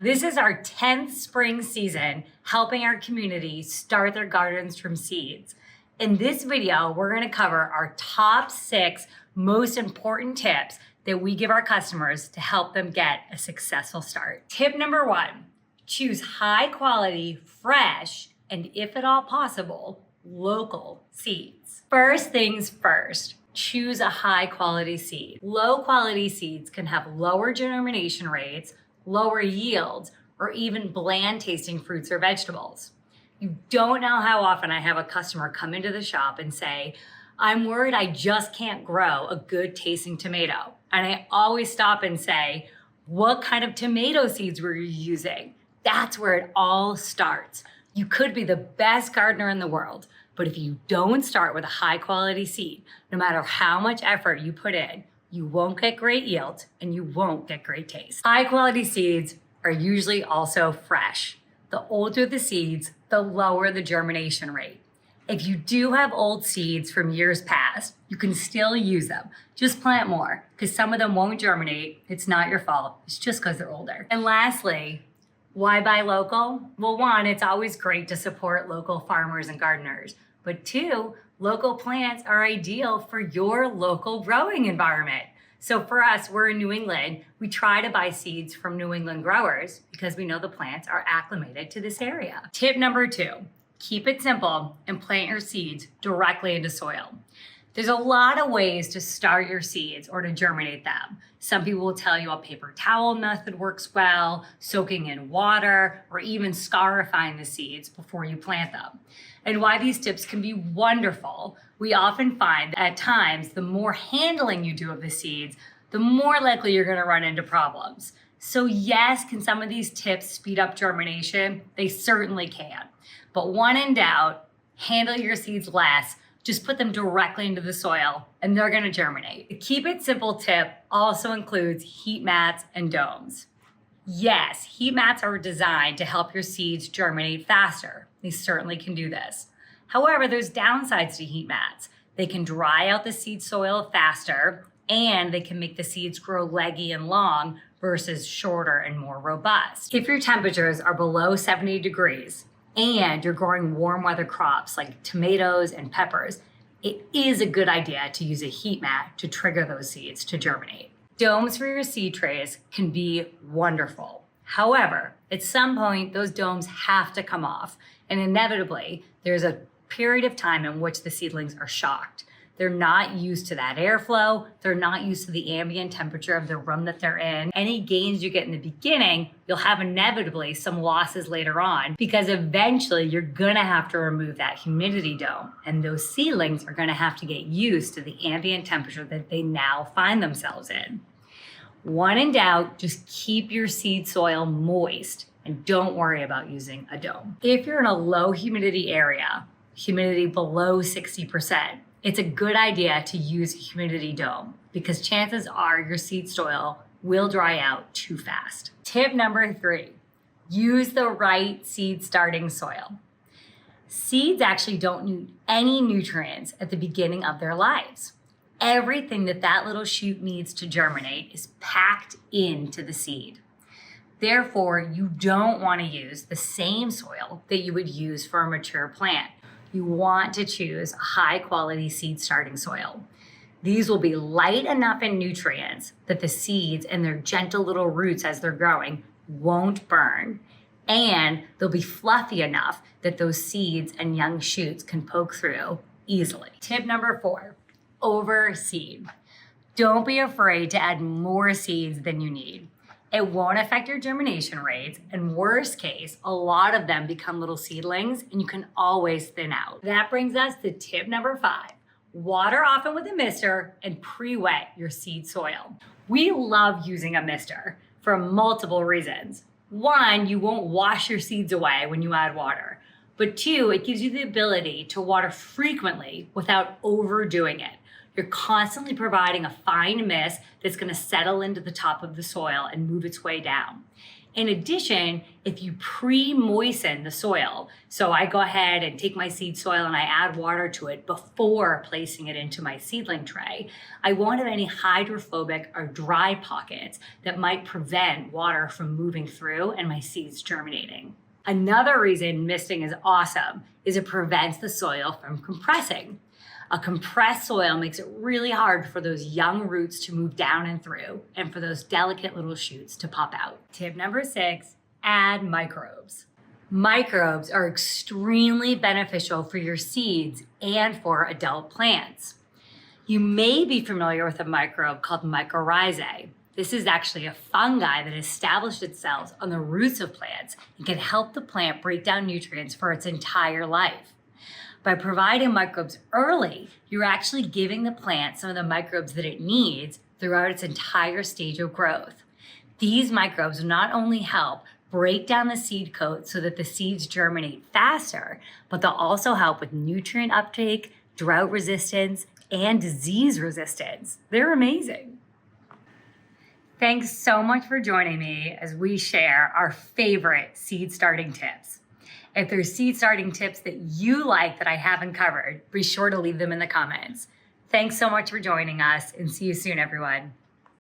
This is our 10th spring season, helping our community start their gardens from seeds. In this video, we're going to cover our top 6 most important tips that we give our customers to help them get a successful start. Tip number 1, choose high quality, fresh, and if at all possible, local seeds. First things first, choose a high quality seed. Low quality seeds can have lower germination rates, lower yields, or even bland tasting fruits or vegetables. You don't know how often I have a customer come into the shop and say, I'm worried I just can't grow a good tasting tomato. And I always stop and say, what kind of tomato seeds were you using? That's where it all starts. You could be the best gardener in the world, but if you don't start with a high quality seed, no matter how much effort you put in, you won't get great yield and you won't get great taste. High quality seeds are usually also fresh. The older the seeds, the lower the germination rate. If you do have old seeds from years past, you can still use them. Just plant more, because some of them won't germinate. It's not your fault. It's just because they're older. And lastly, why buy local? Well, 1, it's always great to support local farmers and gardeners. But 2, local plants are ideal for your local growing environment. So for us, we're in New England. We try to buy seeds from New England growers because we know the plants are acclimated to this area. Tip number 2, keep it simple and plant your seeds directly into soil. There's a lot of ways to start your seeds or to germinate them. Some people will tell you a paper towel method works well, soaking in water, or even scarifying the seeds before you plant them. And why these tips can be wonderful, we often find that at times, the more handling you do of the seeds, the more likely you're going to run into problems. So yes, can some of these tips speed up germination? They certainly can. But when in doubt, handle your seeds less. Just put them directly into the soil and they're going to germinate. The keep it simple tip also includes heat mats and domes. Yes, heat mats are designed to help your seeds germinate faster. They certainly can do this. However, there's downsides to heat mats. They can dry out the seed soil faster and they can make the seeds grow leggy and long versus shorter and more robust. If your temperatures are below 70 degrees, and you're growing warm weather crops like tomatoes and peppers, it is a good idea to use a heat mat to trigger those seeds to germinate. Domes for your seed trays can be wonderful. However, at some point, those domes have to come off, and inevitably, there's a period of time in which the seedlings are shocked. They're not used to that airflow. They're not used to the ambient temperature of the room that they're in. Any gains you get in the beginning, you'll have inevitably some losses later on because eventually you're gonna have to remove that humidity dome and those seedlings are gonna have to get used to the ambient temperature that they now find themselves in. When in doubt, just keep your seed soil moist and don't worry about using a dome. If you're in a low humidity area, humidity below 60%, it's a good idea to use a humidity dome because chances are your seed soil will dry out too fast. Tip number 3, use the right seed starting soil. Seeds actually don't need any nutrients at the beginning of their lives. Everything that little shoot needs to germinate is packed into the seed. Therefore, you don't want to use the same soil that you would use for a mature plant. You want to choose a high quality seed starting soil. These will be light enough in nutrients that the seeds and their gentle little roots as they're growing won't burn. And they'll be fluffy enough that those seeds and young shoots can poke through easily. Tip number 4, overseed. Don't be afraid to add more seeds than you need. It won't affect your germination rates, and worst case, a lot of them become little seedlings and you can always thin out. That brings us to tip number 5. Water often with a mister and pre-wet your seed soil. We love using a mister for multiple reasons. 1, you won't wash your seeds away when you add water. But 2, it gives you the ability to water frequently without overdoing it. You're constantly providing a fine mist that's going to settle into the top of the soil and move its way down. In addition, if you pre-moisten the soil, so I go ahead and take my seed soil and I add water to it before placing it into my seedling tray, I won't have any hydrophobic or dry pockets that might prevent water from moving through and my seeds germinating. Another reason misting is awesome is it prevents the soil from compressing. A compressed soil makes it really hard for those young roots to move down and through and for those delicate little shoots to pop out. Tip number 6, add microbes. Microbes are extremely beneficial for your seeds and for adult plants. You may be familiar with a microbe called mycorrhizae. This is actually a fungi that established itself on the roots of plants and can help the plant break down nutrients for its entire life. By providing microbes early, you're actually giving the plant some of the microbes that it needs throughout its entire stage of growth. These microbes not only help break down the seed coat so that the seeds germinate faster, but they'll also help with nutrient uptake, drought resistance, and disease resistance. They're amazing. Thanks so much for joining me as we share our favorite seed starting tips. If there's seed starting tips that you like that I haven't covered, be sure to leave them in the comments. Thanks so much for joining us and see you soon, everyone.